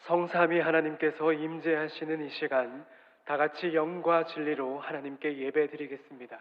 성삼위 하나님께서 임재하시는 이 시간, 다 같이 영과 진리로 하나님께 예배드리겠습니다.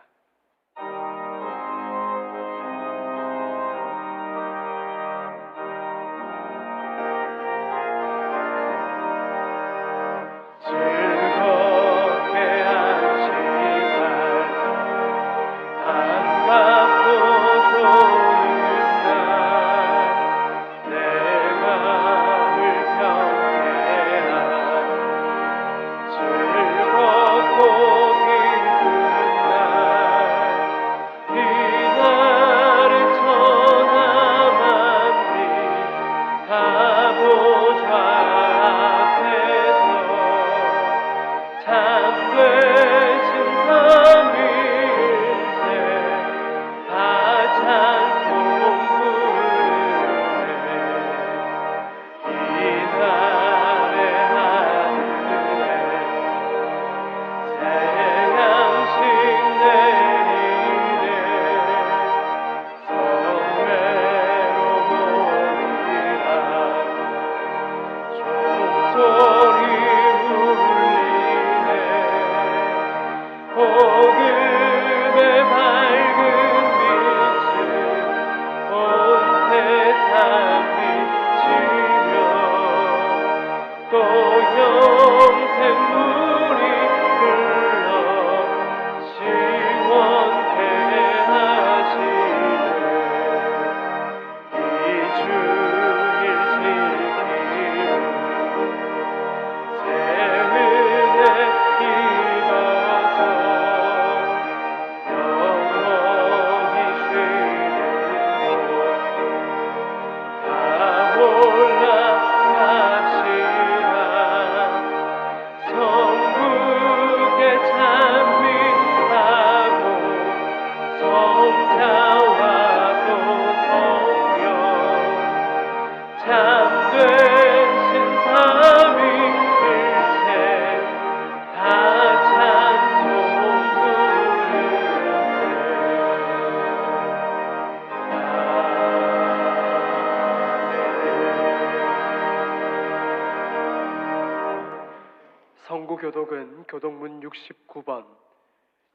성구교독은 교독문 69번,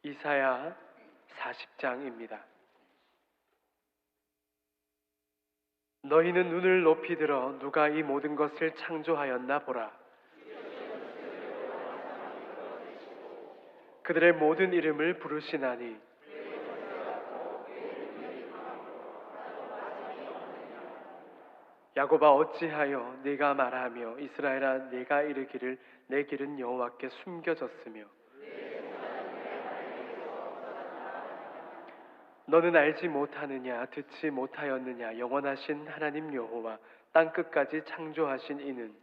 이사야 40장입니다. 너희는 눈을 높이 들어 누가 이 모든 것을 창조하였나 보라. 그들의 모든 이름을 부르시나니 야곱아 어찌하여 네가 말하며 이스라엘아 네가 이르기를 내 길은 여호와께 숨겨졌으며 너는 알지 못하느냐 듣지 못하였느냐 영원하신 하나님 여호와 땅끝까지 창조하신 이는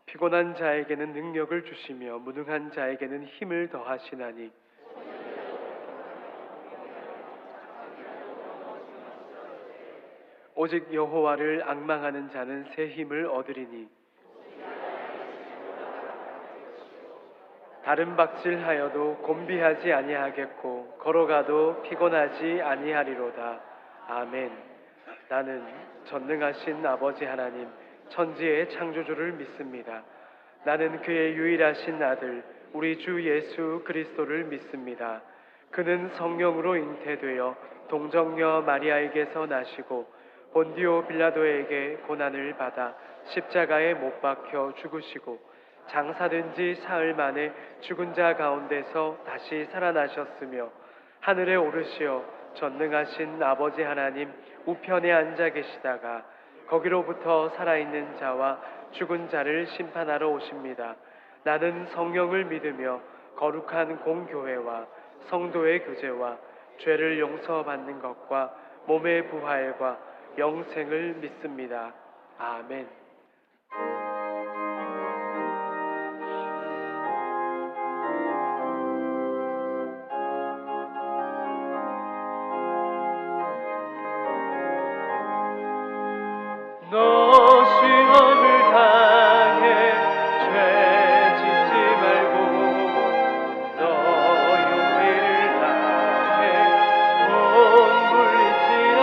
피곤한 자에게는 능력을 주시며 무능한 자에게는 힘을 더하시나니 오직 여호와를 앙망하는 자는 새 힘을 얻으리니 다른 박질하여도 곤비하지 아니하겠고 걸어가도 피곤하지 아니하리로다. 아멘. 나는 전능하신 아버지 하나님 천지의 창조주를 믿습니다. 나는 그의 유일하신 아들 우리 주 예수 그리스도를 믿습니다. 그는 성령으로 잉태되어 동정녀 마리아에게서 나시고 본디오 빌라도에게 고난을 받아 십자가에 못 박혀 죽으시고 장사된 지 사흘 만에 죽은 자 가운데서 다시 살아나셨으며 하늘에 오르시어 전능하신 아버지 하나님 우편에 앉아 계시다가 거기로부터 살아있는 자와 죽은 자를 심판하러 오십니다. 나는 성령을 믿으며 거룩한 공교회와 성도의 교제와 죄를 용서받는 것과 몸의 부활과 영생을 믿습니다. 아멘. 너 시험을 당해 죄 짓지 말고 너 용기를 다해 못 물리지라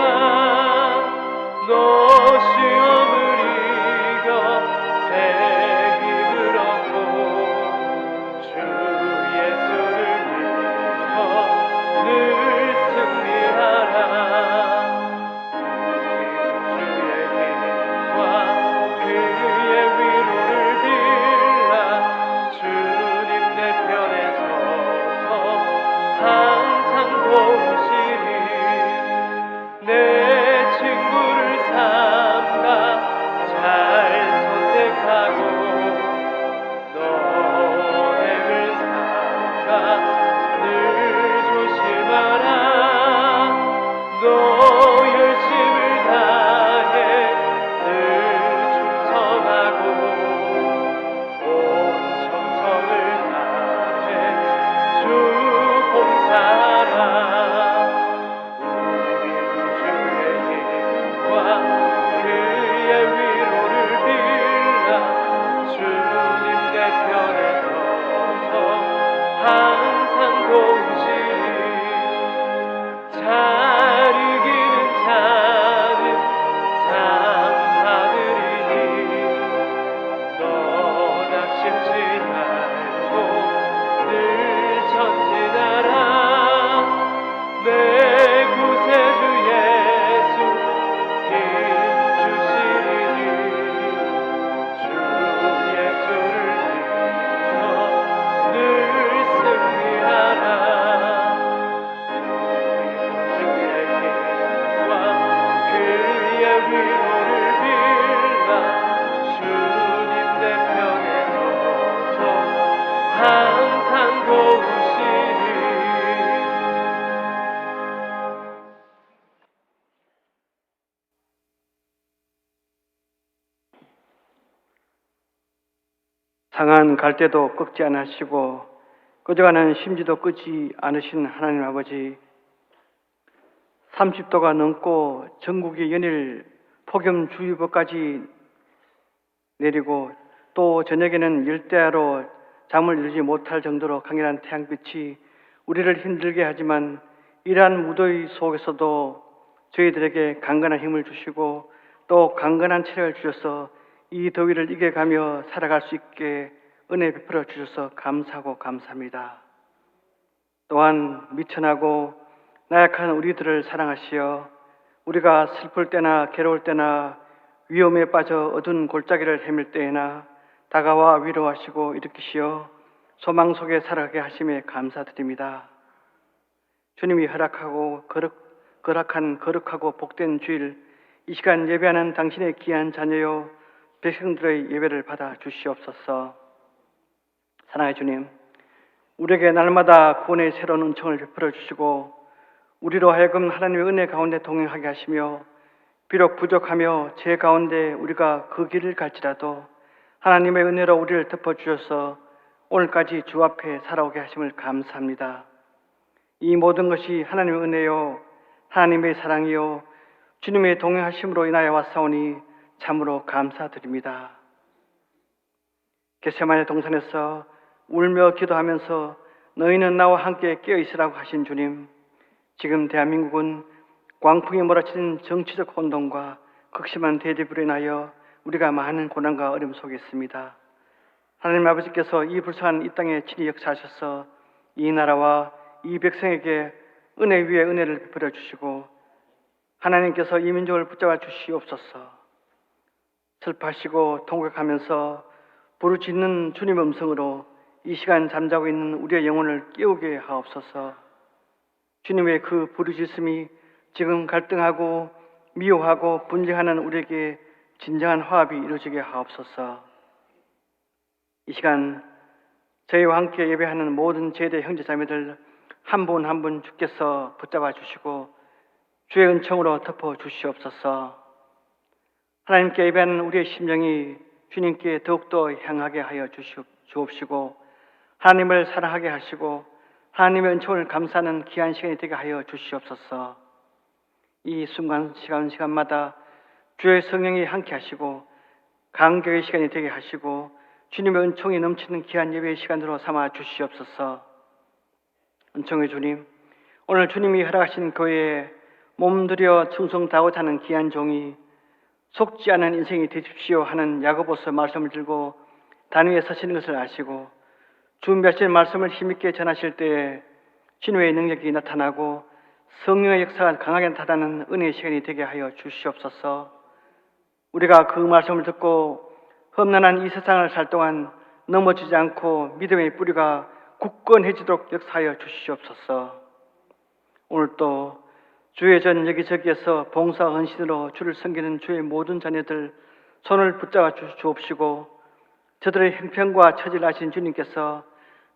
상한 갈대도 꺾지 않으시고 꺼져가는 심지도 끄지 않으신 하나님 아버지, 30도가 넘고 전국에 연일 폭염주의보까지 내리고 또 저녁에는 열대야로 잠을 이루지 못할 정도로 강렬한 태양빛이 우리를 힘들게 하지만 이러한 무더위 속에서도 저희들에게 강건한 힘을 주시고 또 강건한 체력을 주셔서 이 더위를 이겨가며 살아갈 수 있게 은혜 베풀어 주셔서 감사하고 감사합니다. 또한 미천하고 나약한 우리들을 사랑하시어 우리가 슬플 때나 괴로울 때나 위험에 빠져 어두운 골짜기를 헤맬 때에나 다가와 위로하시고 일으키시어 소망 속에 살아가게 하심에 감사드립니다. 주님이 허락한 거룩하고 복된 주일, 이 시간 예배하는 당신의 귀한 자녀요 백성들의 예배를 받아 주시옵소서. 사랑의 주님, 우리에게 날마다 구원의 새로운 은총을 베풀어 주시고 우리로 하여금 하나님의 은혜 가운데 동행하게 하시며 비록 부족하며 죄 가운데 우리가 그 길을 갈지라도 하나님의 은혜로 우리를 덮어주셔서 오늘까지 주 앞에 살아오게 하심을 감사합니다. 이 모든 것이 하나님의 은혜요 하나님의 사랑이요 주님의 동행하심으로 인하여 왔사오니 참으로 감사드립니다. 겟세마네 동산에서 울며 기도하면서 너희는 나와 함께 깨어있으라고 하신 주님, 지금 대한민국은 광풍이 몰아치는 정치적 혼돈과 극심한 대립으로 인하여 우리가 많은 고난과 어려움 속에 있습니다. 하나님 아버지께서 이 불쌍한 이 땅에 친히 역사하셔서 이 나라와 이 백성에게 은혜 위에 은혜를 베풀어 주시고 하나님께서 이 민족을 붙잡아 주시옵소서. 슬퍼하시고 통곡하면서 부르짖는 주님의 음성으로 이 시간 잠자고 있는 우리의 영혼을 깨우게 하옵소서. 주님의 그 부르짖음이 지금 갈등하고 미워하고 분쟁하는 우리에게 진정한 화합이 이루어지게 하옵소서. 이 시간 저희와 함께 예배하는 모든 제대 형제자매들 한 분 한 분 주께서 붙잡아 주시고 주의 은총으로 덮어 주시옵소서. 하나님께 예배하는 우리의 심령이 주님께 더욱더 향하게 하여 주옵시고 하나님을 사랑하게 하시고 하나님의 은총을 감사하는 귀한 시간이 되게 하여 주시옵소서. 이 순간 시간마다 주의 성령이 함께 하시고 감격의 시간이 되게 하시고 주님의 은총이 넘치는 귀한 예배의 시간으로 삼아 주시옵소서. 은총의 주님, 오늘 주님이 허락하신 교회에 몸들여 충성다하고자 하는 귀한 종이 속지 않은 인생이 되십시오 하는 야고보서 말씀을 들고 단위에 서시는 것을 아시고 준비하신 말씀을 힘있게 전하실 때에 주님의 능력이 나타나고 성령의 역사가 강하게 나타나는 은혜의 시간이 되게 하여 주시옵소서. 우리가 그 말씀을 듣고 험난한 이 세상을 살 동안 넘어지지 않고 믿음의 뿌리가 굳건해지도록 역사하여 주시옵소서. 오늘 또 주의 전 여기저기에서 봉사 헌신으로 주를 섬기는 주의 모든 자녀들 손을 붙잡아 주옵시고 저들의 형편과 처지를 아신 주님께서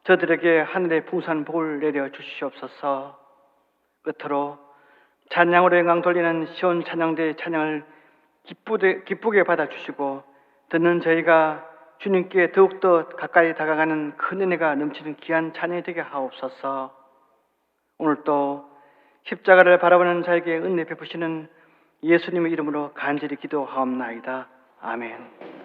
저들에게 하늘의 풍성한 복을 내려 주시옵소서. 끝으로 찬양으로 영광 돌리는 시온 찬양대의 찬양을 기쁘게 받아주시고 듣는 저희가 주님께 더욱더 가까이 다가가는 큰 은혜가 넘치는 귀한 찬양이 되게 하옵소서. 오늘 또 십자가를 바라보는 자에게 은혜 베푸시는 예수님의 이름으로 간절히 기도하옵나이다. 아멘.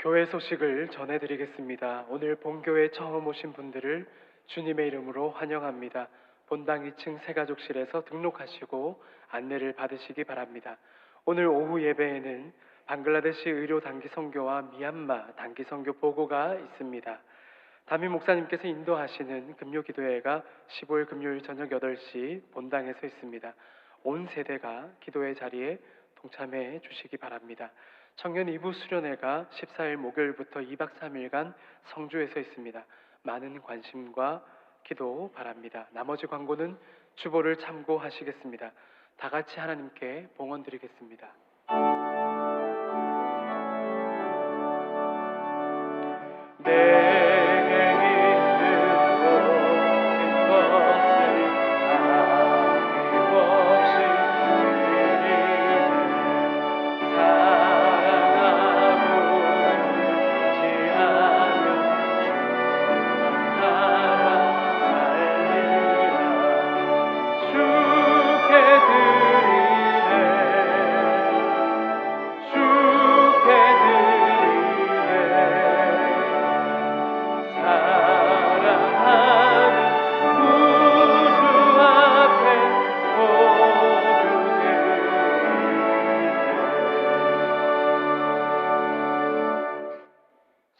교회 소식을 전해드리겠습니다. 오늘 본교회 처음 오신 분들을 주님의 이름으로 환영합니다. 본당 2층 새가족실에서 등록하시고 안내를 받으시기 바랍니다. 오늘 오후 예배에는 방글라데시 의료 단기 선교와 미얀마 단기 선교 보고가 있습니다. 담임 목사님께서 인도하시는 금요기도회가 15일 금요일 저녁 8시 본당에서 있습니다. 온 세대가 기도회 자리에 동참해 주시기 바랍니다. 청년 2부 수련회가 14일 목요일부터 2박 3일간 성주에서 있습니다. 많은 관심과 기도 바랍니다. 나머지 광고는 주보를 참고하시겠습니다. 다 같이 하나님께 봉헌 드리겠습니다.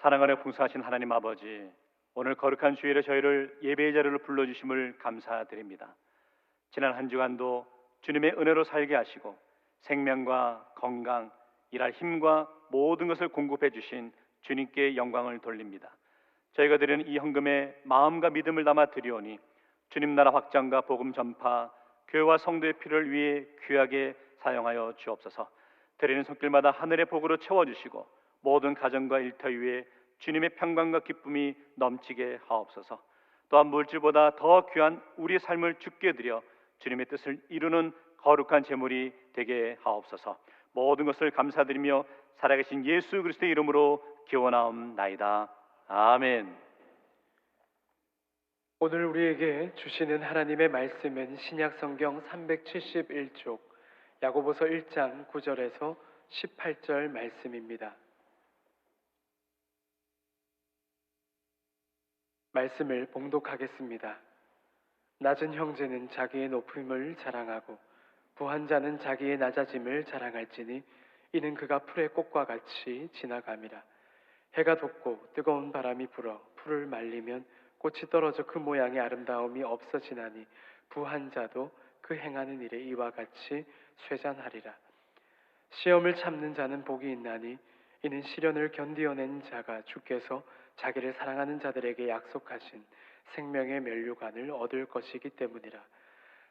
사랑하며 풍성하신 하나님 아버지, 오늘 거룩한 주일에 저희를 예배의 자리로 불러주심을 감사드립니다. 지난 한 주간도 주님의 은혜로 살게 하시고 생명과 건강, 일할 힘과 모든 것을 공급해 주신 주님께 영광을 돌립니다. 저희가 드리는 이 헌금에 마음과 믿음을 담아 드리오니 주님 나라 확장과 복음 전파, 교회와 성도의 필요를 위해 귀하게 사용하여 주옵소서. 드리는 손길마다 하늘의 복으로 채워주시고 모든 가정과 일터 위에 주님의 평강과 기쁨이 넘치게 하옵소서. 또한 물질보다 더 귀한 우리의 삶을 주께 드려 주님의 뜻을 이루는 거룩한 제물이 되게 하옵소서. 모든 것을 감사드리며 살아계신 예수 그리스도의 이름으로 기원하옵나이다. 아멘. 오늘 우리에게 주시는 하나님의 말씀은 신약성경 371쪽 야고보서 1장 9절에서 18절 말씀입니다. 말씀을 봉독하겠습니다. 낮은 형제는 자기의 높음을 자랑하고 부한 자는 자기의 낮아짐을 자랑할지니 이는 그가 풀의 꽃과 같이 지나감이라. 해가 돋고 뜨거운 바람이 불어 풀을 말리면 꽃이 떨어져 그 모양의 아름다움이 없어지나니 부한 자도 그 행하는 일에 이와 같이 쇠잔하리라. 시험을 참는 자는 복이 있나니 이는 시련을 견디어낸 자가 주께서 자기를 사랑하는 자들에게 약속하신 생명의 면류관을 얻을 것이기 때문이라.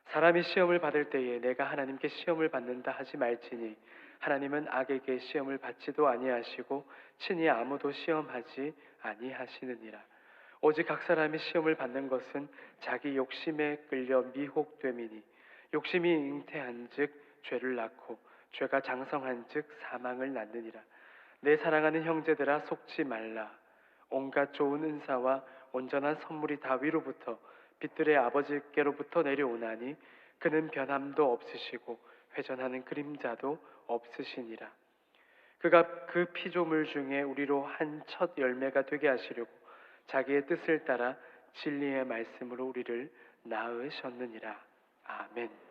사람이 시험을 받을 때에 내가 하나님께 시험을 받는다 하지 말지니 하나님은 악에게 시험을 받지도 아니하시고 친히 아무도 시험하지 아니하시느니라. 오직 각 사람이 시험을 받는 것은 자기 욕심에 끌려 미혹됨이니 욕심이 잉태한즉 죄를 낳고 죄가 장성한즉 사망을 낳느니라. 내 사랑하는 형제들아 속지 말라. 온갖 좋은 은사와 온전한 선물이 다 위로부터 빛들의 아버지께로부터 내려오나니 그는 변함도 없으시고 회전하는 그림자도 없으시니라. 그가 그 피조물 중에 우리로 한 첫 열매가 되게 하시려고 자기의 뜻을 따라 진리의 말씀으로 우리를 낳으셨느니라. 아멘.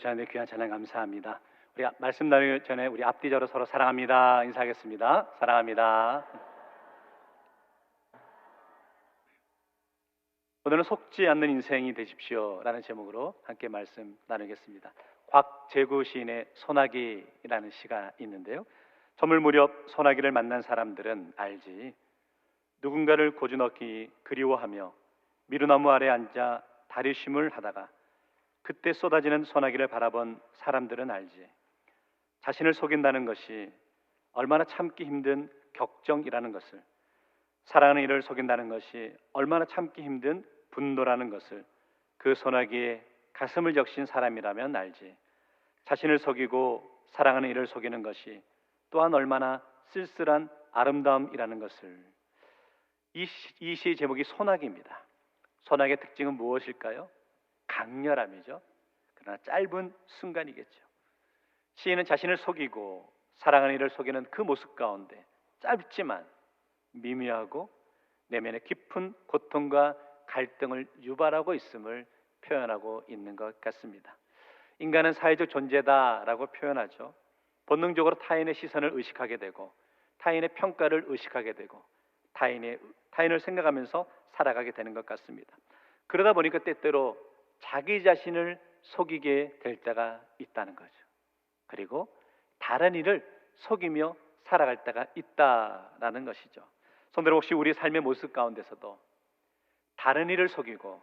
주셨는데 귀한 찬양 감사합니다. 우리 말씀 나누기 전에 우리 앞뒤적으로 서로 사랑합니다 인사하겠습니다. 사랑합니다. 오늘은 속지 않는 인생이 되십시오라는 제목으로 함께 말씀 나누겠습니다. 곽재구 시인의 소나기라는 시가 있는데요. 저물 무렵 소나기를 만난 사람들은 알지. 누군가를 고주 넣기 그리워하며 미루나무 아래 앉아 다리쉼을 하다가 그때 쏟아지는 소나기를 바라본 사람들은 알지. 자신을 속인다는 것이 얼마나 참기 힘든 격정이라는 것을, 사랑하는 이를 속인다는 것이 얼마나 참기 힘든 분노라는 것을 그 소나기에 가슴을 적신 사람이라면 알지. 자신을 속이고 사랑하는 이를 속이는 것이 또한 얼마나 쓸쓸한 아름다움이라는 것을. 이 시의 제목이 소나기입니다. 소나기의 특징은 무엇일까요? 강렬함이죠. 그러나 짧은 순간이겠죠. 시인은 자신을 속이고 사랑하는 이를 속이는 그 모습 가운데 짧지만 미미하고 내면의 깊은 고통과 갈등을 유발하고 있음을 표현하고 있는 것 같습니다. 인간은 사회적 존재다라고 표현하죠. 본능적으로 타인의 시선을 의식하게 되고 타인의 평가를 의식하게 되고 타인을 생각하면서 살아가게 되는 것 같습니다. 그러다 보니까 때때로 자기 자신을 속이게 될 때가 있다는 거죠. 그리고 다른 이를 속이며 살아갈 때가 있다라는 것이죠. 성도들, 혹시 우리 삶의 모습 가운데서도 다른 이를 속이고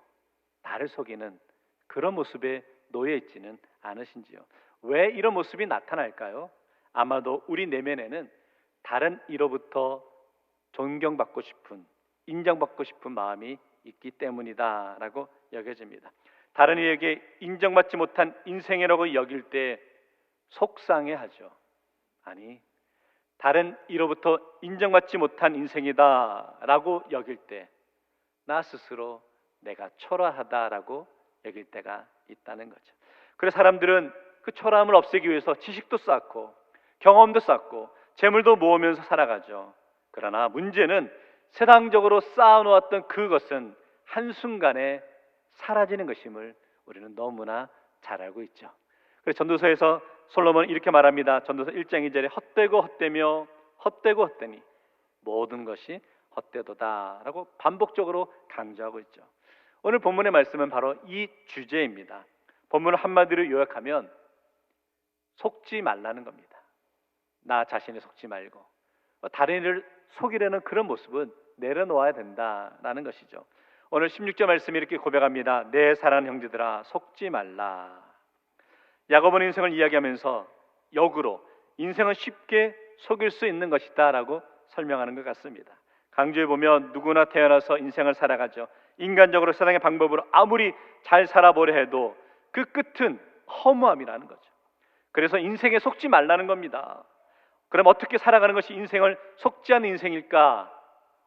나를 속이는 그런 모습에 놓여 있지는 않으신지요? 왜 이런 모습이 나타날까요? 아마도 우리 내면에는 다른 이로부터 존경받고 싶은, 인정받고 싶은 마음이 있기 때문이다라고 여겨집니다. 다른 이에게 인정받지 못한 인생이라고 여길 때 속상해하죠. 아니, 다른 이로부터 인정받지 못한 인생이다라고 여길 때 나 스스로 내가 초라하다라고 여길 때가 있다는 거죠. 그래서 사람들은 그 초라함을 없애기 위해서 지식도 쌓고 경험도 쌓고 재물도 모으면서 살아가죠. 그러나 문제는 세상적으로 쌓아놓았던 그것은 한순간에 사라지는 것임을 우리는 너무나 잘 알고 있죠. 그래서 전도서에서 솔로몬은 이렇게 말합니다. 전도서 1장 2절에 헛되고 헛되며 헛되고 헛되니 모든 것이 헛되도다라고 반복적으로 강조하고 있죠. 오늘 본문의 말씀은 바로 이 주제입니다. 본문을 한마디로 요약하면 속지 말라는 겁니다. 나 자신을 속지 말고 다른 이를 속이려는 그런 모습은 내려놓아야 된다라는 것이죠. 오늘 16절 말씀이 이렇게 고백합니다. 내 사랑하는 형제들아 속지 말라. 야고보는 인생을 이야기하면서 역으로 인생은 쉽게 속일 수 있는 것이다 라고 설명하는 것 같습니다. 강조해 보면 누구나 태어나서 인생을 살아가죠. 인간적으로 세상의 방법으로 아무리 잘 살아보려 해도 그 끝은 허무함이라는 거죠. 그래서 인생에 속지 말라는 겁니다. 그럼 어떻게 살아가는 것이 인생을 속지 않는 인생일까?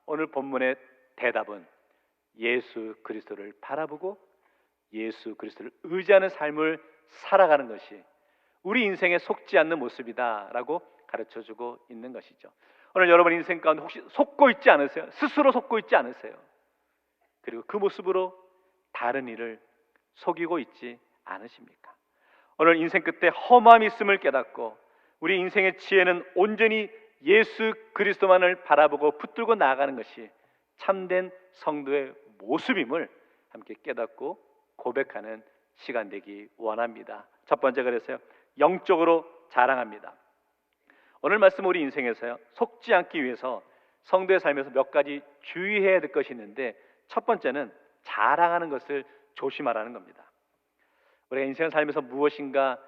오늘 본문의 대답은 예수 그리스도를 바라보고 예수 그리스도를 의지하는 삶을 살아가는 것이 우리 인생에 속지 않는 모습이다라고 가르쳐주고 있는 것이죠. 오늘 여러분 인생 가운데 혹시 속고 있지 않으세요? 스스로 속고 있지 않으세요? 그리고 그 모습으로 다른 이를 속이고 있지 않으십니까? 오늘 인생 끝에 험함이 있음을 깨닫고 우리 인생의 지혜는 온전히 예수 그리스도만을 바라보고 붙들고 나아가는 것이 참된 성도의 모습임을 함께 깨닫고 고백하는 시간 되기 원합니다. 첫 번째, 그래서요, 영적으로 자랑합니다. 오늘 말씀 우리 인생에서요, 속지 않기 위해서 성도의 삶에서 몇 가지 주의해야 될 것이 있는데, 첫 번째는 자랑하는 것을 조심하라는 겁니다. 우리가 인생을 살면서 무엇인가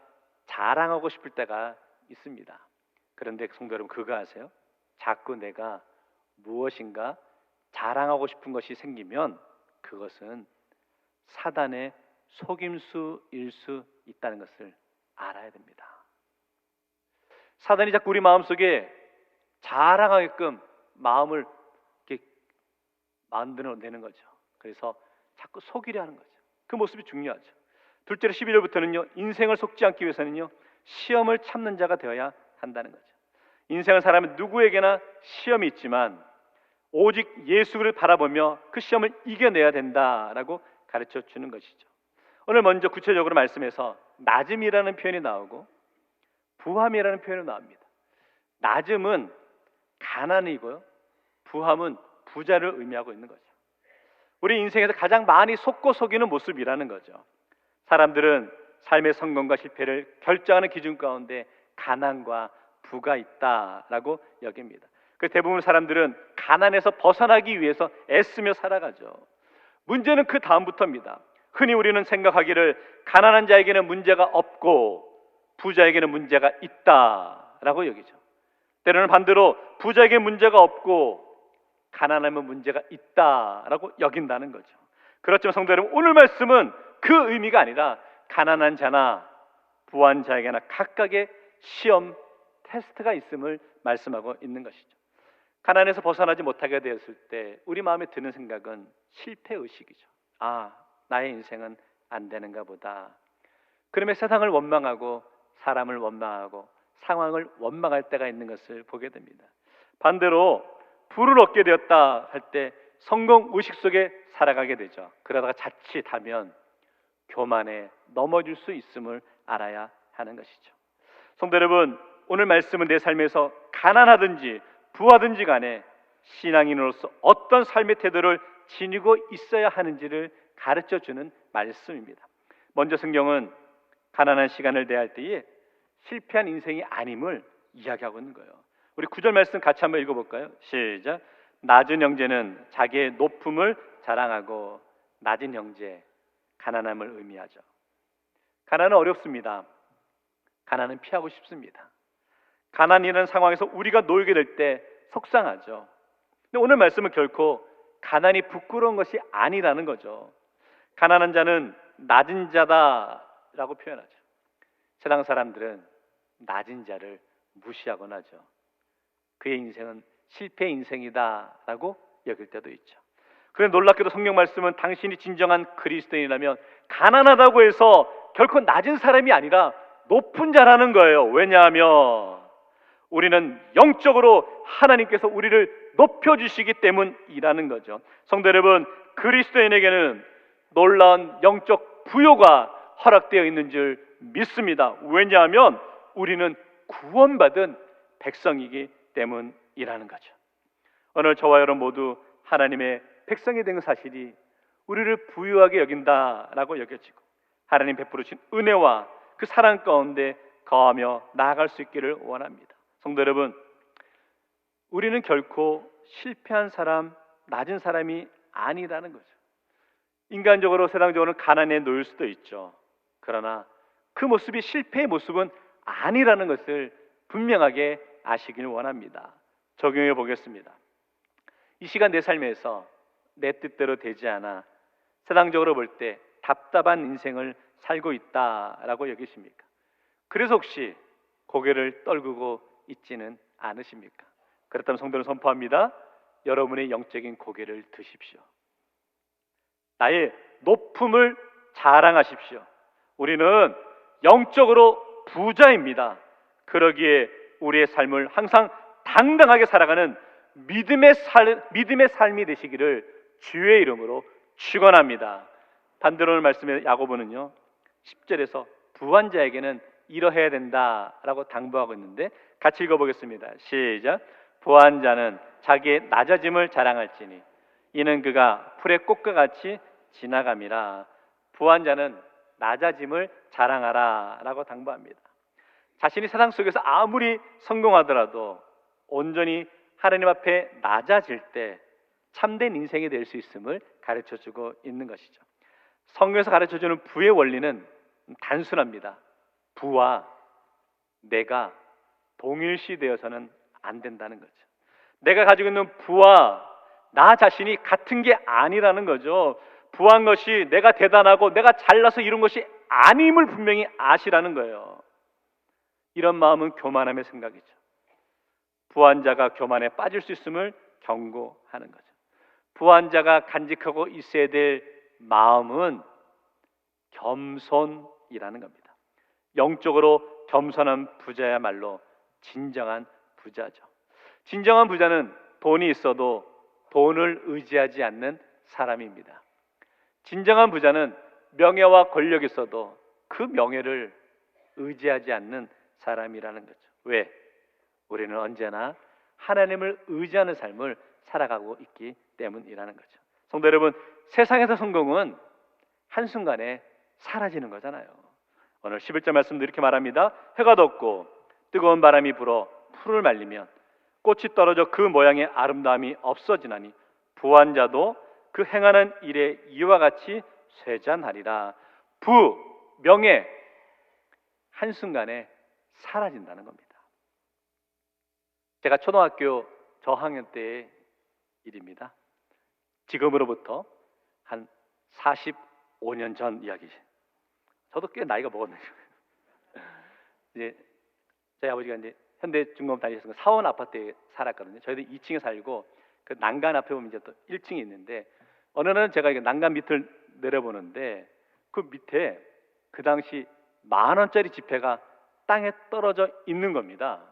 자랑하고 싶을 때가 있습니다. 그런데 성도 여러분, 그거 아세요? 자꾸 내가 무엇인가 자랑하고 싶은 것이 생기면 그것은 사단의 속임수일 수 있다는 것을 알아야 됩니다. 사단이 자꾸 우리 마음속에 자랑하게끔 마음을 이렇게 만들어내는 거죠. 그래서 자꾸 속이려 하는 거죠. 그 모습이 중요하죠. 둘째로 11절부터는요, 인생을 속지 않기 위해서는요, 시험을 참는 자가 되어야 한다는 거죠. 인생을 살아가면 누구에게나 시험이 있지만 오직 예수를 바라보며 그 시험을 이겨내야 된다라고 가르쳐 주는 것이죠. 오늘 먼저 구체적으로 말씀에서 낮음이라는 표현이 나오고 부함이라는 표현이 나옵니다. 낮음은 가난이고요, 부함은 부자를 의미하고 있는 거죠. 우리 인생에서 가장 많이 속고 속이는 모습이라는 거죠. 사람들은 삶의 성공과 실패를 결정하는 기준 가운데 가난과 부가 있다라고 여깁니다. 그 대부분 사람들은 가난에서 벗어나기 위해서 애쓰며 살아가죠. 문제는 그 다음부터입니다. 흔히 우리는 생각하기를 가난한 자에게는 문제가 없고 부자에게는 문제가 있다라고 여기죠. 때로는 반대로 부자에게 문제가 없고 가난하면 문제가 있다라고 여긴다는 거죠. 그렇지만 성도 여러분, 오늘 말씀은 그 의미가 아니라 가난한 자나 부한 자에게나 각각의 시험, 테스트가 있음을 말씀하고 있는 것이죠. 가난에서 벗어나지 못하게 되었을 때 우리 마음에 드는 생각은 실패의식이죠. 나의 인생은 안 되는가 보다. 그러면 세상을 원망하고 사람을 원망하고 상황을 원망할 때가 있는 것을 보게 됩니다. 반대로 부를 얻게 되었다 할 때 성공 의식 속에 살아가게 되죠. 그러다가 자칫하면 교만에 넘어질 수 있음을 알아야 하는 것이죠. 성도 여러분, 오늘 말씀은 내 삶에서 가난하든지 부하든지 간에 신앙인으로서 어떤 삶의 태도를 지니고 있어야 하는지를 가르쳐주는 말씀입니다. 먼저 성경은 가난한 시간을 대할 때에 실패한 인생이 아님을 이야기하고 있는 거예요. 우리 9절 말씀 같이 한번 읽어볼까요? 시작. 낮은 형제는 자기의 높음을 자랑하고, 낮은 형제, 가난함을 의미하죠. 가난은 어렵습니다. 가난은 피하고 싶습니다. 가난이라는 상황에서 우리가 놓이게 될 때 속상하죠. 근데 오늘 말씀은 결코 가난이 부끄러운 것이 아니라는 거죠. 가난한 자는 낮은 자다라고 표현하죠. 세상 사람들은 낮은 자를 무시하곤 하죠. 그의 인생은 실패 인생이다라고 여길 때도 있죠. 그런데 놀랍게도 성경 말씀은 당신이 진정한 그리스도인이라면 가난하다고 해서 결코 낮은 사람이 아니라 높은 자라는 거예요. 왜냐하면 우리는 영적으로 하나님께서 우리를 높여주시기 때문이라는 거죠. 성도 여러분, 그리스도인에게는 놀라운 영적 부요가 허락되어 있는 줄 믿습니다. 왜냐하면 우리는 구원받은 백성이기 때문이라는 거죠. 오늘 저와 여러분 모두 하나님의 백성이 된 사실이 우리를 부유하게 여긴다라고 여겨지고 하나님 베풀어 주신 은혜와 그 사랑 가운데 거하며 나아갈 수 있기를 원합니다. 성도 여러분, 우리는 결코 실패한 사람, 낮은 사람이 아니라는 거죠. 인간적으로 세상적으로는 가난에 놓일 수도 있죠. 그러나 그 모습이 실패의 모습은 아니라는 것을 분명하게 아시길 원합니다. 적용해 보겠습니다. 이 시간 내 삶에서 내 뜻대로 되지 않아 세상적으로 볼 때 답답한 인생을 살고 있다라고 여기십니까? 그래서 혹시 고개를 떨구고 있지는 않으십니까? 그렇다면 성도는 선포합니다. 여러분의 영적인 고개를 드십시오. 나의 높음을 자랑하십시오. 우리는 영적으로 부자입니다. 그러기에 우리의 삶을 항상 당당하게 살아가는 믿음의 삶이 되시기를 주의 이름으로 축원합니다. 반대로 오늘 말씀에 야고보는요 10절에서 부한 자에게는 이러해야 된다라고 당부하고 있는데 같이 읽어보겠습니다. 시작. 부한 자는 자기의 낮아짐을 자랑할지니 이는 그가 풀의 꽃과 같이 지나감이라. 부한 자는 낮아짐을 자랑하라 라고 당부합니다. 자신이 세상 속에서 아무리 성공하더라도 온전히 하나님 앞에 낮아질 때 참된 인생이 될 수 있음을 가르쳐주고 있는 것이죠. 성경에서 가르쳐주는 부의 원리는 단순합니다. 부와 내가 동일시되어서는 안 된다는 거죠. 내가 가지고 있는 부와 나 자신이 같은 게 아니라는 거죠. 부한 것이 내가 대단하고 내가 잘나서 이룬 것이 아님을 분명히 아시라는 거예요. 이런 마음은 교만함의 생각이죠. 부한 자가 교만에 빠질 수 있음을 경고하는 거죠. 부한 자가 간직하고 있어야 될 마음은 겸손이라는 겁니다. 영적으로 겸손한 부자야말로 진정한 부자죠. 진정한 부자는 돈이 있어도 돈을 의지하지 않는 사람입니다. 진정한 부자는 명예와 권력이 있어도 그 명예를 의지하지 않는 사람이라는 거죠. 왜? 우리는 언제나 하나님을 의지하는 삶을 살아가고 있기 때문이라는 거죠. 성도 여러분, 세상에서 성공은 한순간에 사라지는 거잖아요. 오늘 11절 말씀도 이렇게 말합니다. 해가 돋고 뜨거운 바람이 불어 풀을 말리면 꽃이 떨어져 그 모양의 아름다움이 없어지나니 부한 자도 그 행하는 일에 이와 같이 쇠잔하리라. 부, 명예, 한순간에 사라진다는 겁니다. 제가 초등학교 저학년 때의 일입니다. 지금으로부터 한 45년 전 이야기죠. 저도 꽤 나이가 먹었네요. 이제 저희 아버지가 이제 현대중공업 다니셔서 사원 아파트에 살았거든요. 저희도 2층에 살고 그 난간 앞에 보면 이제 또 1층이 있는데 어느 날은 제가 이게 난간 밑을 내려보는데 그 밑에 그 당시 10,000원짜리 지폐가 땅에 떨어져 있는 겁니다.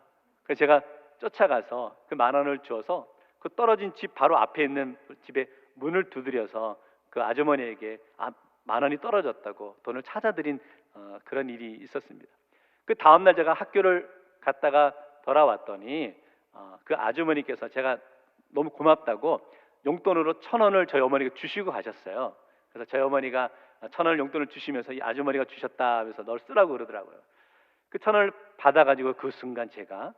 그래서 제가 쫓아가서 그 10,000원을 주어서 그 떨어진 집 바로 앞에 있는 집에 문을 두드려서 그 아주머니에게 10,000원이 떨어졌다고 돈을 찾아드린 그런 일이 있었습니다. 그 다음날 제가 학교를 갔다가 돌아왔더니 그 아주머니께서 제가 너무 고맙다고 용돈으로 1,000원을 저희 어머니가 주시고 가셨어요. 그래서 저희 어머니가 1,000원을 용돈을 주시면서 이 아주머니가 주셨다 하면서 널 쓰라고 그러더라고요. 그 1,000원을 받아가지고 그 순간 제가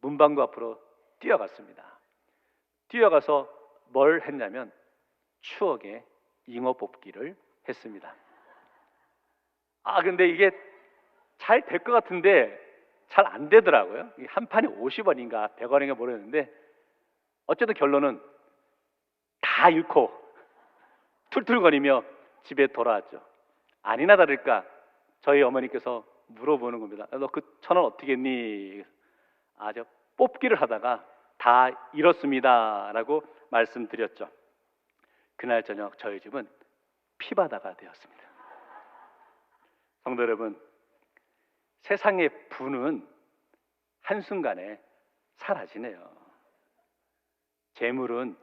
문방구 앞으로 뛰어갔습니다. 뛰어가서 뭘 했냐면 추억의 잉어 뽑기를 했습니다. 근데 이게 잘 될 것 같은데 잘 안 되더라고요. 한 판이 50원인가 100원인가 모르겠는데 어쨌든 결론은 다 잃고 툴툴거리며 집에 돌아왔죠. 아니나 다를까 저희 어머니께서 물어보는 겁니다. 너 그 1,000원 어떻게 했니? 저 뽑기를 하다가 다 잃었습니다 라고 말씀드렸죠. 그날 저녁 저희 집은 피바다가 되었습니다. 성도 여러분, 세상의 부는 한순간에 사라지네요. 재물은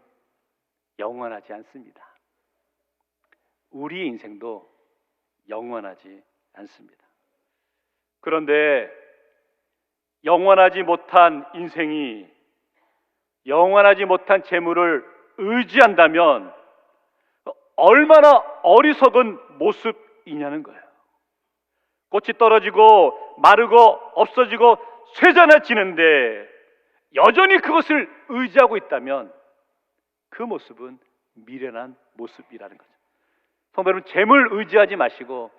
영원하지 않습니다. 우리 인생도 영원하지 않습니다. 그런데 영원하지 못한 인생이 영원하지 못한 재물을 의지한다면 얼마나 어리석은 모습이냐는 거예요. 꽃이 떨어지고 마르고 없어지고 쇠잔해지는데 여전히 그것을 의지하고 있다면 그 모습은 미련한 모습이라는 거죠. 성도 여러분, 재물 의지하지 마시고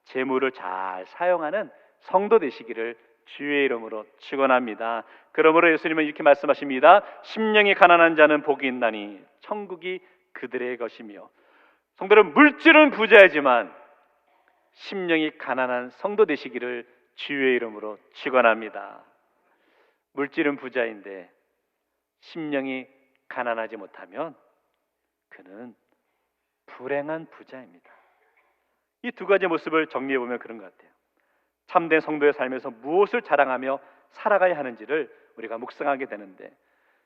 재물을 잘 사용하는 성도 되시기를 주의 이름으로 축원합니다. 그러므로 예수님은 이렇게 말씀하십니다. 심령이 가난한 자는 복이 있나니 천국이 그들의 것이며. 성도 여러분, 물질은 부자이지만 심령이 가난한 성도 되시기를 주의 이름으로 축원합니다. 물질은 부자인데 심령이 가난하지 못하면 그는 불행한 부자입니다. 이 두 가지 모습을 정리해 보면 그런 것 같아요. 참된 성도의 삶에서 무엇을 자랑하며 살아가야 하는지를 우리가 묵상하게 되는데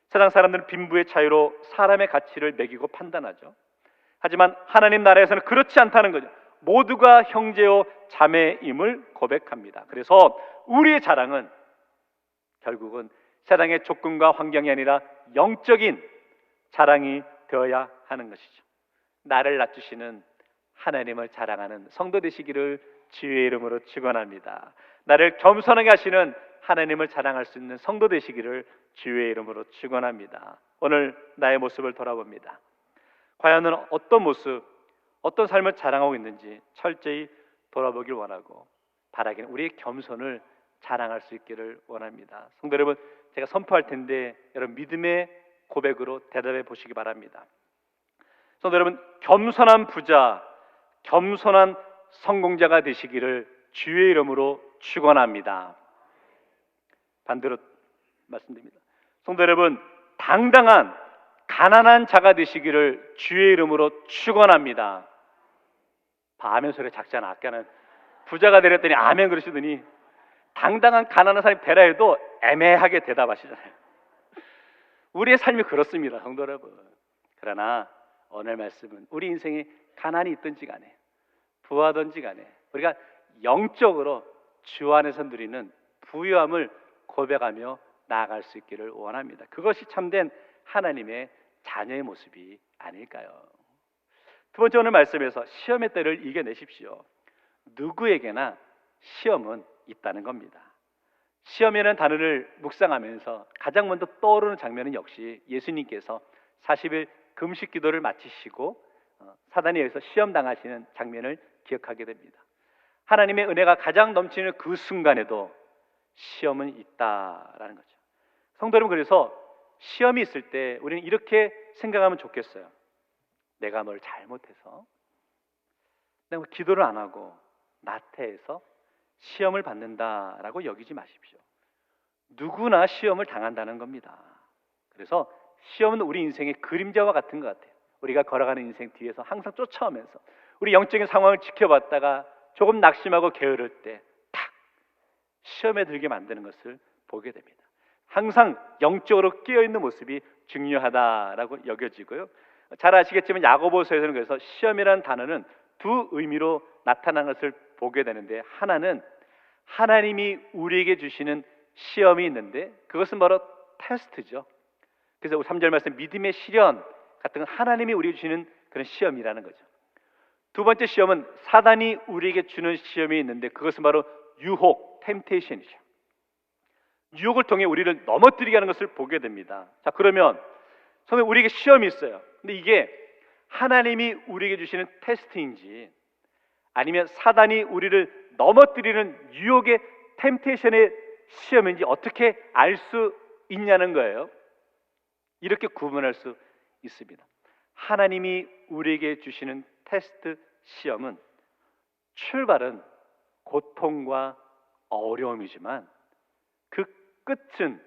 세상 사람들은 빈부의 차이로 사람의 가치를 매기고 판단하죠. 하지만 하나님 나라에서는 그렇지 않다는 거죠. 모두가 형제요 자매임을 고백합니다. 그래서 우리의 자랑은 결국은 세상의 조건과 환경이 아니라 영적인 자랑이 되어야 하는 것이죠. 나를 낮추시는 하나님을 자랑하는 성도 되시기를 주의 이름으로 축원합니다. 나를 겸손하게 하시는 하나님을 자랑할 수 있는 성도 되시기를 주의 이름으로 축원합니다. 오늘 나의 모습을 돌아봅니다. 과연 너는 어떤 모습, 어떤 삶을 자랑하고 있는지 철저히 돌아보길 원하고 바라기는 우리의 겸손을 자랑할 수 있기를 원합니다. 성도 여러분, 제가 선포할 텐데 여러분 믿음의 고백으로 대답해 보시기 바랍니다. 성도 여러분, 겸손한 부자, 겸손한 성공자가 되시기를 주의 이름으로 축원합니다. 반대로 말씀드립니다. 성도 여러분, 당당한 가난한 자가 되시기를 주의 이름으로 축원합니다. 아멘 소리 작잖아. 아까는 부자가 되랬더니 아멘 그러시더니 당당한 가난한 사람이 되라 해도 애매하게 대답하시잖아요. 우리의 삶이 그렇습니다, 성도 여러분. 그러나 오늘 말씀은 우리 인생에 가난이 있든지 간에 부하든지 간에 우리가 영적으로 주 안에서 누리는 부유함을 고백하며 나아갈 수 있기를 원합니다. 그것이 참된 하나님의 자녀의 모습이 아닐까요? 두 번째, 오늘 말씀에서 시험의 때를 이겨내십시오. 누구에게나 시험은 있다는 겁니다. 시험이라는 단어를 묵상하면서 가장 먼저 떠오르는 장면은 역시 예수님께서 40일 금식 기도를 마치시고 사단에 의해서 시험 당하시는 장면을 기억하게 됩니다. 하나님의 은혜가 가장 넘치는 그 순간에도 시험은 있다라는 거죠. 성도 여러분, 그래서 시험이 있을 때 우리는 이렇게 생각하면 좋겠어요. 내가 뭘 잘못해서, 내가 기도를 안 하고 나태해서 시험을 받는다라고 여기지 마십시오. 누구나 시험을 당한다는 겁니다. 그래서 시험은 우리 인생의 그림자와 같은 것 같아요. 우리가 걸어가는 인생 뒤에서 항상 쫓아오면서 우리 영적인 상황을 지켜봤다가 조금 낙심하고 게으를 때 탁 시험에 들게 만드는 것을 보게 됩니다. 항상 영적으로 깨어있는 모습이 중요하다라고 여겨지고요. 잘 아시겠지만 야고보서에서는 그래서 시험이라는 단어는 두 의미로 나타나는 것을 보게 되는데, 하나는 하나님이 우리에게 주시는 시험이 있는데 그것은 바로 테스트죠. 그래서 3절 말씀 믿음의 시련 같은 건 하나님이 우리에게 주시는 그런 시험이라는 거죠. 두 번째 시험은 사단이 우리에게 주는 시험이 있는데 그것은 바로 유혹, 템테이션이죠. 유혹을 통해 우리를 넘어뜨리게 하는 것을 보게 됩니다. 자, 그러면 처음에 우리에게 시험이 있어요. 근데 이게 하나님이 우리에게 주시는 테스트인지 아니면 사단이 우리를 넘어뜨리는 유혹의 템테이션의 시험인지 어떻게 알 수 있냐는 거예요. 이렇게 구분할 수 있습니다. 하나님이 우리에게 주시는 테스트 시험은 출발은 고통과 어려움이지만 그 끝은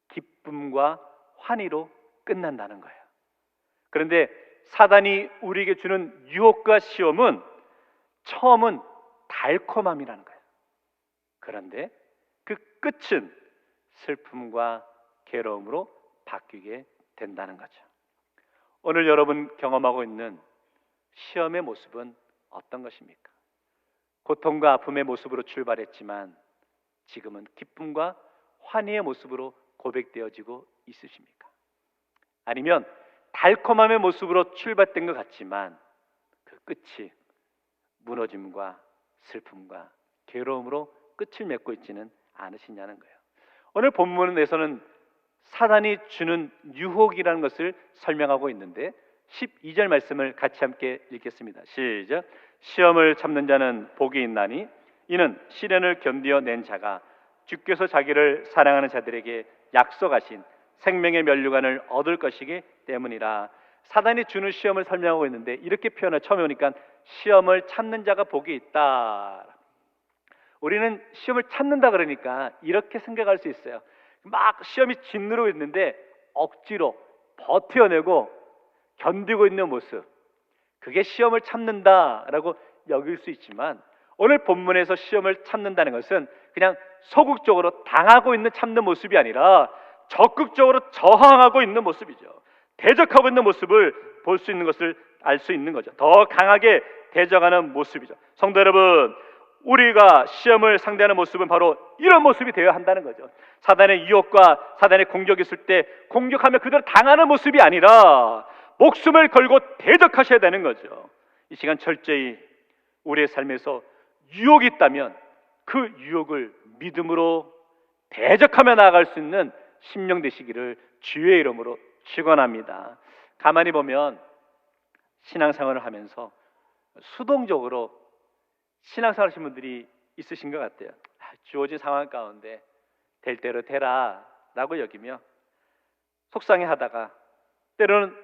기쁨과 환희로 끝난다는 거예요. 그런데 사단이 우리에게 주는 유혹과 시험은 처음은 달콤함이라는 거예요. 그런데 그 끝은 슬픔과 괴로움으로 바뀌게 된다는 거죠. 오늘 여러분 경험하고 있는 시험의 모습은 어떤 것입니까? 고통과 아픔의 모습으로 출발했지만 지금은 기쁨과 환희의 모습으로 고백되어지고 있으십니까? 아니면 달콤함의 모습으로 출발된 것 같지만 그 끝이 무너짐과 슬픔과 괴로움으로 끝을 맺고 있지는 않으시냐는 거예요. 오늘 본문에서는 사단이 주는 유혹이라는 것을 설명하고 있는데 12절 말씀을 같이 함께 읽겠습니다. 시작. 시험을 참는 자는 복이 있나니 이는 시련을 견디어낸 자가 주께서 자기를 사랑하는 자들에게 약속하신 생명의 면류관을 얻을 것이기 때문이라. 사단이 주는 시험을 설명하고 있는데 이렇게 표현을 처음에 보니까 시험을 참는 자가 복이 있다. 우리는 시험을 참는다 그러니까 이렇게 생각할 수 있어요. 막 시험이 짓누르고 있는데 억지로 버텨내고 견디고 있는 모습, 그게 시험을 참는다라고 여길 수 있지만 오늘 본문에서 시험을 참는다는 것은 그냥 소극적으로 당하고 있는 참는 모습이 아니라 적극적으로 저항하고 있는 모습이죠. 대적하고 있는 모습을 볼 수 있는 것을 알 수 있는 거죠. 더 강하게 대적하는 모습이죠. 성도 여러분, 우리가 시험을 상대하는 모습은 바로 이런 모습이 되어야 한다는 거죠. 사단의 유혹과 사단의 공격이 있을 때 공격하며 그대로 당하는 모습이 아니라 목숨을 걸고 대적하셔야 되는 거죠. 이 시간 철저히 우리의 삶에서 유혹이 있다면 그 유혹을 믿음으로 대적하며 나아갈 수 있는 심령 되시기를 주의 이름으로 축원합니다. 가만히 보면 신앙생활을 하면서 수동적으로 신앙생활 하시는 분들이 있으신 것 같아요. 주어진 상황 가운데 될 대로 되라 라고 여기며 속상해하다가 때로는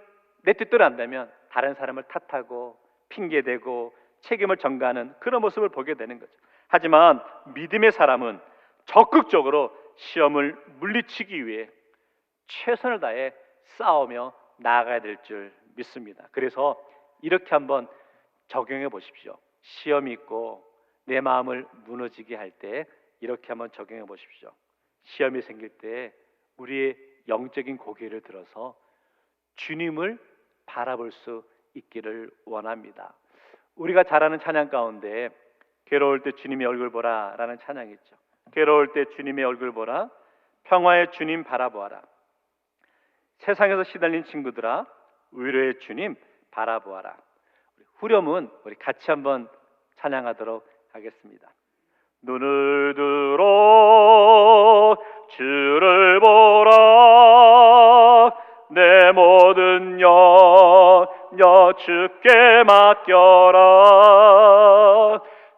내 뜻대로 안 되면 다른 사람을 탓하고 핑계대고 책임을 전가하는 그런 모습을 보게 되는 거죠. 하지만 믿음의 사람은 적극적으로 시험을 물리치기 위해 최선을 다해 싸우며 나아가야 될 줄 믿습니다. 그래서 이렇게 한번 적용해 보십시오. 시험이 있고 내 마음을 무너지게 할 때 이렇게 한번 적용해 보십시오. 시험이 생길 때 우리의 영적인 고개를 들어서 주님을 바라볼 수 있기를 원합니다. 우리가 잘 아는 찬양 가운데 괴로울 때 주님의 얼굴 보라 라는 찬양이 있죠. 괴로울 때 주님의 얼굴 보라, 평화의 주님 바라보아라. 세상에서 시달린 친구들아, 위로의 주님 바라보아라. 후렴은 우리 같이 한번 찬양하도록 하겠습니다. 눈을 들어 주를 보라, 내 모든 염려 주께 맡겨라.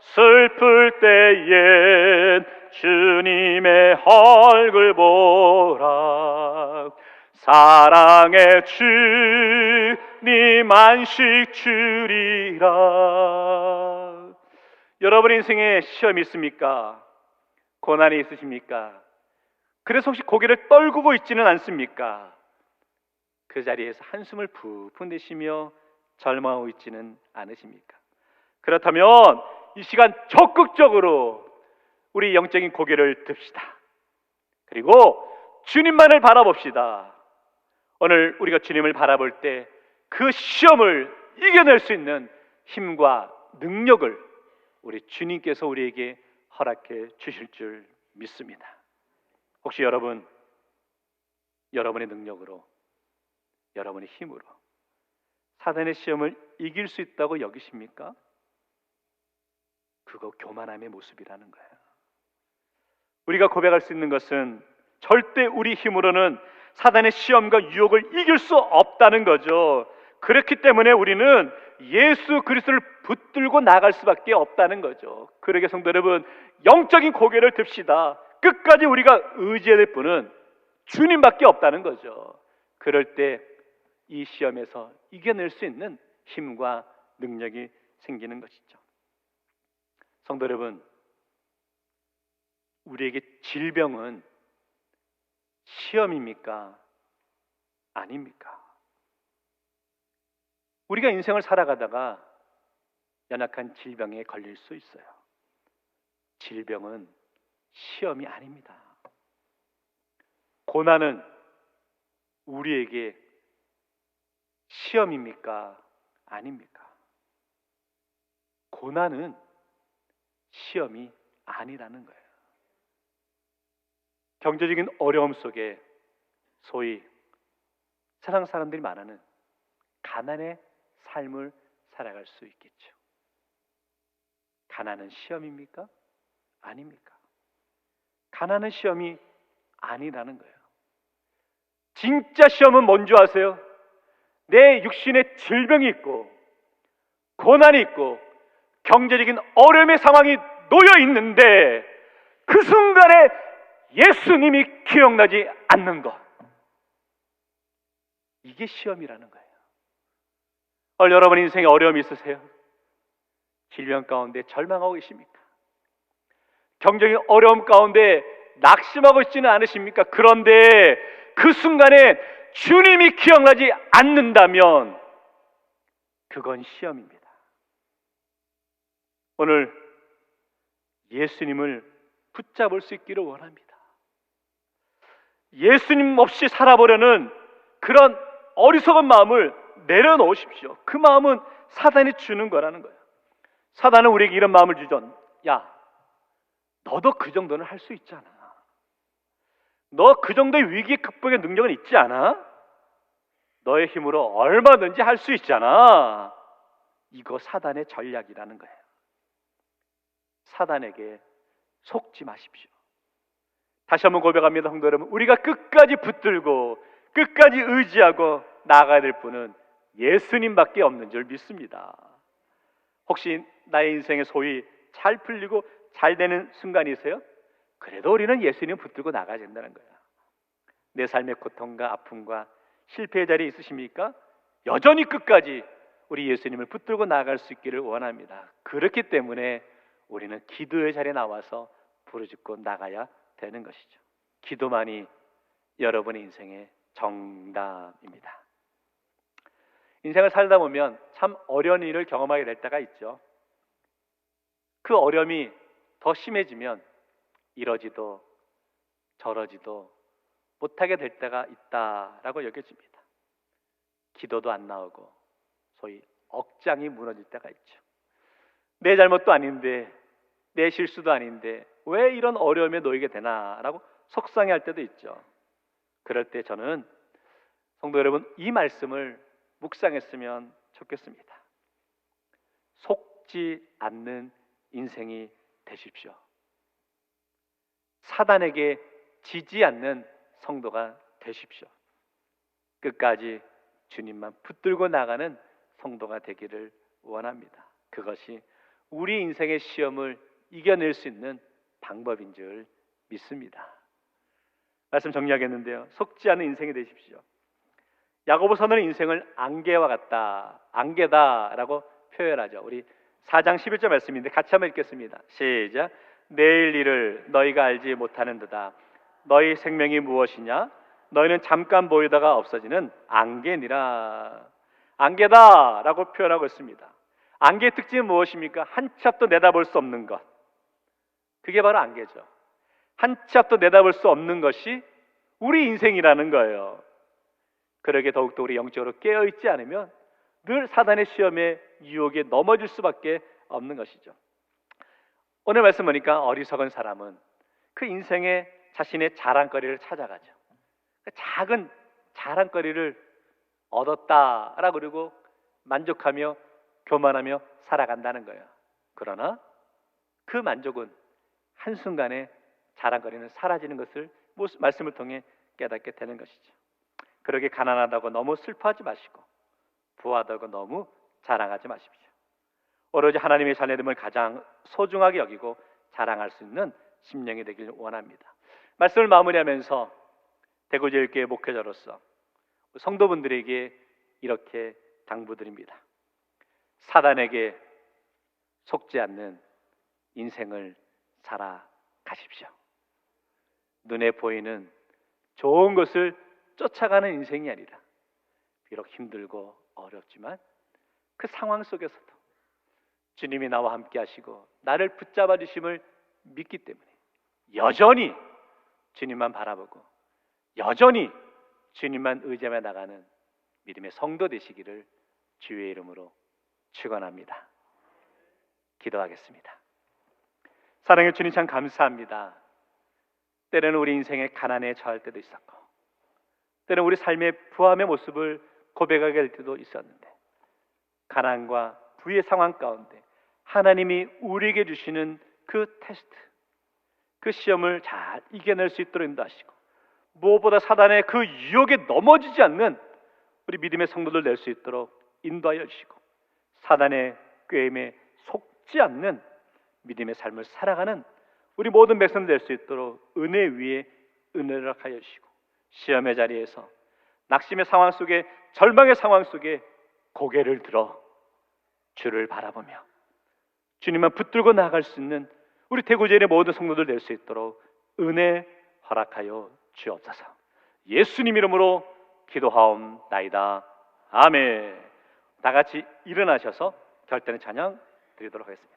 슬플 때엔 주님의 얼굴 보라, 사랑의 주님 안식 주리라. 여러분 인생에 시험이 있습니까? 고난이 있으십니까? 그래서 혹시 고개를 떨구고 있지는 않습니까? 그 자리에서 한숨을 푹푹 내쉬며 절망하고 있지는 않으십니까? 그렇다면 이 시간 적극적으로 우리 영적인 고개를 듭시다. 그리고 주님만을 바라봅시다. 오늘 우리가 주님을 바라볼 때 그 시험을 이겨낼 수 있는 힘과 능력을 우리 주님께서 우리에게 허락해 주실 줄 믿습니다. 혹시 여러분의 능력으로, 여러분의 힘으로 사단의 시험을 이길 수 있다고 여기십니까? 그거 교만함의 모습이라는 거예요. 우리가 고백할 수 있는 것은 절대 우리 힘으로는 사단의 시험과 유혹을 이길 수 없다는 거죠. 그렇기 때문에 우리는 예수 그리스도를 붙들고 나갈 수밖에 없다는 거죠. 그러게 성도 여러분, 영적인 고개를 듭시다. 끝까지 우리가 의지해야 될 분은 주님밖에 없다는 거죠. 그럴 때 이 시험에서 이겨낼 수 있는 힘과 능력이 생기는 것이죠. 성도 여러분, 우리에게 질병은 시험입니까? 아닙니까? 우리가 인생을 살아가다가 연약한 질병에 걸릴 수 있어요. 질병은 시험이 아닙니다. 고난은 우리에게 시험입니까? 아닙니까? 고난은 시험이 아니라는 거예요. 경제적인 어려움 속에 소위 세상 사람들이 말하는 가난의 삶을 살아갈 수 있겠죠. 가난은 시험입니까? 아닙니까? 가난은 시험이 아니라는 거예요. 진짜 시험은 뭔지 아세요? 내 육신에 질병이 있고 고난이 있고 경제적인 어려움의 상황이 놓여 있는데 그 순간에 예수님이 기억나지 않는 것, 이게 시험이라는 거예요. 여러분 인생에 어려움이 있으세요? 질병 가운데 절망하고 계십니까? 경제적인 어려움 가운데 낙심하고 있지는 않으십니까? 그런데 그 순간에 주님이 기억나지 않는다면 그건 시험입니다. 오늘 예수님을 붙잡을 수 있기를 원합니다. 예수님 없이 살아보려는 그런 어리석은 마음을 내려놓으십시오. 그 마음은 사단이 주는 거라는 거예요. 사단은 우리에게 이런 마음을 주죠. 야, 너도 그 정도는 할 수 있잖아. 너 그 정도의 위기 극복의 능력은 있지 않아? 너의 힘으로 얼마든지 할 수 있잖아. 이거 사단의 전략이라는 거예요. 사단에게 속지 마십시오. 다시 한번 고백합니다, 성도 여러분. 우리가 끝까지 붙들고 끝까지 의지하고 나아가야 될 분은 예수님밖에 없는 줄 믿습니다. 혹시 나의 인생에 소위 잘 풀리고 잘 되는 순간이세요? 그래도 우리는 예수님 붙들고 나가야 된다는 거야. 내 삶의 고통과 아픔과 실패의 자리에 있으십니까? 여전히 끝까지 우리 예수님을 붙들고 나아갈 수 있기를 원합니다. 그렇기 때문에 우리는 기도의 자리에 나와서 부르짖고 나가야 되는 것이죠. 기도만이 여러분의 인생의 정답입니다. 인생을 살다 보면 참 어려운 일을 경험하게 될 때가 있죠. 그 어려움이 더 심해지면 이러지도 저러지도 못하게 될 때가 있다라고 여겨집니다. 기도도 안 나오고 소위 억장이 무너질 때가 있죠. 내 잘못도 아닌데, 내 실수도 아닌데 왜 이런 어려움에 놓이게 되나라고 속상해할 때도 있죠. 그럴 때 저는 성도 여러분, 이 말씀을 묵상했으면 좋겠습니다. 속지 않는 인생이 되십시오. 사단에게 지지 않는 성도가 되십시오. 끝까지 주님만 붙들고 나가는 성도가 되기를 원합니다. 그것이 우리 인생의 시험을 이겨낼 수 있는 방법인 줄 믿습니다. 말씀 정리하겠는데요, 속지 않은 인생이 되십시오. 야고보서는 인생을 안개와 같다, 안개다라고 표현하죠. 우리 4장 11절 말씀인데 같이 한번 읽겠습니다. 시작. 내일 일을 너희가 알지 못하는도다. 너희 생명이 무엇이냐? 너희는 잠깐 보이다가 없어지는 안개니라. 안개다라고 표현하고 있습니다. 안개의 특징이 무엇입니까? 한 치 앞도 내다볼 수 없는 것. 그게 바로 안개죠. 한 치 앞도 내다볼 수 없는 것이 우리 인생이라는 거예요. 그러게 더욱더 우리 영적으로 깨어있지 않으면 늘 사단의 시험에 유혹에 넘어질 수밖에 없는 것이죠. 오늘 말씀 보니까 어리석은 사람은 그 인생에 자신의 자랑거리를 찾아가죠. 작은 자랑거리를 얻었다라고 그러고 만족하며 교만하며 살아간다는 거예요. 그러나 그 만족은 한순간에 자랑거리는 사라지는 것을 말씀을 통해 깨닫게 되는 것이죠. 그러게 가난하다고 너무 슬퍼하지 마시고 부하다고 너무 자랑하지 마십시오. 오로지 하나님의 자녀됨을 가장 소중하게 여기고 자랑할 수 있는 심령이 되길 원합니다. 말씀을 마무리하면서 대구제일교회 목회자로서 성도분들에게 이렇게 당부드립니다. 사단에게 속지 않는 인생을 살아가십시오. 눈에 보이는 좋은 것을 쫓아가는 인생이 아니라 비록 힘들고 어렵지만 그 상황 속에서도 주님이 나와 함께 하시고 나를 붙잡아 주심을 믿기 때문에 여전히 주님만 바라보고 여전히 주님만 의지하며 나가는 믿음의 성도 되시기를 주의 이름으로 축원합니다. 기도하겠습니다. 사랑의 주님, 참 감사합니다. 때로는 우리 인생의 가난에 처할 때도 있었고 때로는 우리 삶의 부함의 모습을 고백하게 될 때도 있었는데 가난과 부의 상황 가운데 하나님이 우리에게 주시는 그 테스트, 그 시험을 잘 이겨낼 수 있도록 인도하시고 무엇보다 사단의 그 유혹에 넘어지지 않는 우리 믿음의 성도들 낼 수 있도록 인도하여 주시고 사단의 꾀임에 속지 않는 믿음의 삶을 살아가는 우리 모든 백성들 될 수 있도록 은혜 위에 은혜를 하여 주시고 시험의 자리에서 낙심의 상황 속에 절망의 상황 속에 고개를 들어 주를 바라보며 주님만 붙들고 나아갈 수 있는 우리 대구제일의 모든 성도들 될 수 있도록 은혜 허락하여 주옵소서. 예수님 이름으로 기도하옵나이다. 아멘. 다 같이 일어나셔서 결단의 찬양 드리도록 하겠습니다.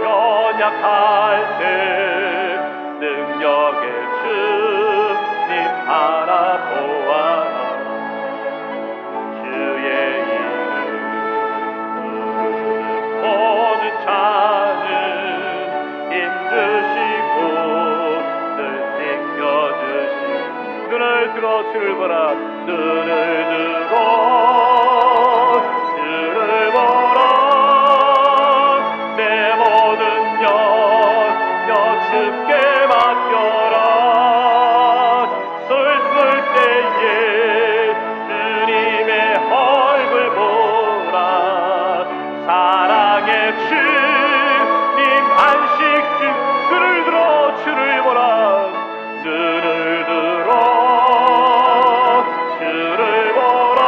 연약할 때 능력의 주님 바라보아라. 주의 이름 부르는 모든 자는 힘드시고 늘 지켜 눈을 들어 주를 보라. 눈을 들어 주를 보라. 내 모든 역습게 맡겨라. 슬플 때에 주님의 얼굴 보라. 사랑의 주님 안식 주 눈을 들어 주를 보라. 눈을 들어 주를 보라.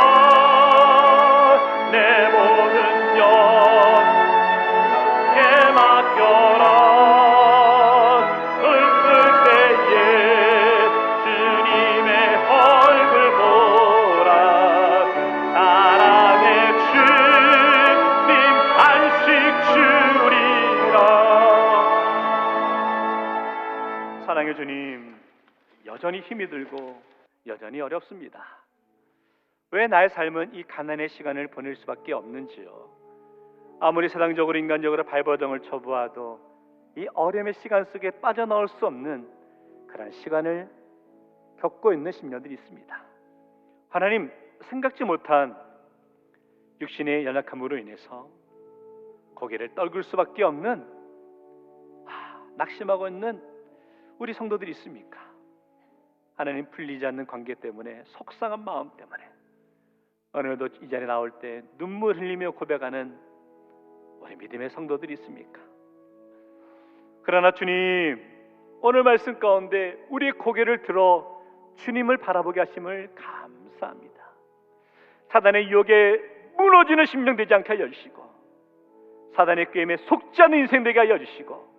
내 모든 영에 맡겨라. 슬플 때에 주님의 얼굴 보라. 사랑의 주님 안식 주리라. 사랑의 주님, 여전히 힘이 들고 여전히 어렵습니다. 왜 나의 삶은 이 가난의 시간을 보낼 수밖에 없는지요? 아무리 세상적으로 인간적으로 발버둥을 쳐보아도 이 어려움의 시간 속에 빠져나올 수 없는 그런 시간을 겪고 있는 심령들이 있습니다. 하나님, 생각지 못한 육신의 연약함으로 인해서 고개를 떨굴 수밖에 없는 낙심하고 있는 우리 성도들이 있습니까? 하나님, 풀리지 않는 관계 때문에, 속상한 마음 때문에 어느덧 이 자리에 나올 때 눈물 흘리며 고백하는 우리 믿음의 성도들이 있습니까? 그러나 주님, 오늘 말씀 가운데 우리의 고개를 들어 주님을 바라보게 하심을 감사합니다. 사단의 유혹에 무너지는 심령 되지 않게 하여 주시고, 사단의 꾀임에 속지 않는 인생 되게 하여 주시고,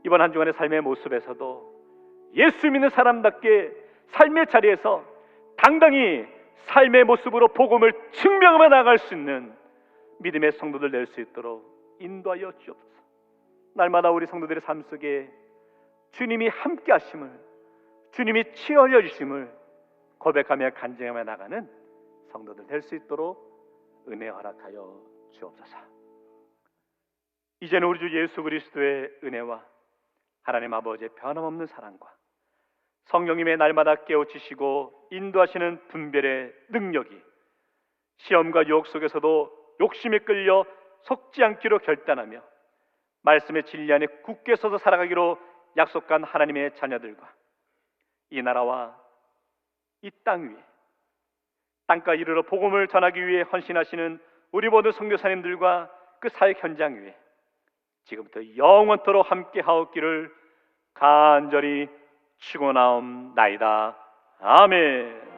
이번 한 주간의 삶의 모습에서도 예수 믿는 사람답게 삶의 자리에서 당당히 삶의 모습으로 복음을 증명하며 나아갈 수 있는 믿음의 성도들 될 수 있도록 인도하여 주옵소서. 날마다 우리 성도들의 삶 속에 주님이 함께 하심을, 주님이 치유하여 주심을 고백하며 간증하며 나가는 성도들 될 수 있도록 은혜 허락하여 주옵소서. 이제는 우리 주 예수 그리스도의 은혜와 하나님 아버지의 변함없는 사랑과 성령님의 날마다 깨우치시고 인도하시는 분별의 능력이 시험과 유혹 속에서도 욕심에 끌려 속지 않기로 결단하며 말씀의 진리 안에 굳게 서서 살아가기로 약속한 하나님의 자녀들과 이 나라와 이 땅 위에 땅까지 이르러 복음을 전하기 위해 헌신하시는 우리 모든 선교사님들과 그 사역 현장 위에 지금부터 영원토록 함께 하옵기를 간절히 축원하옵나이다. 아멘.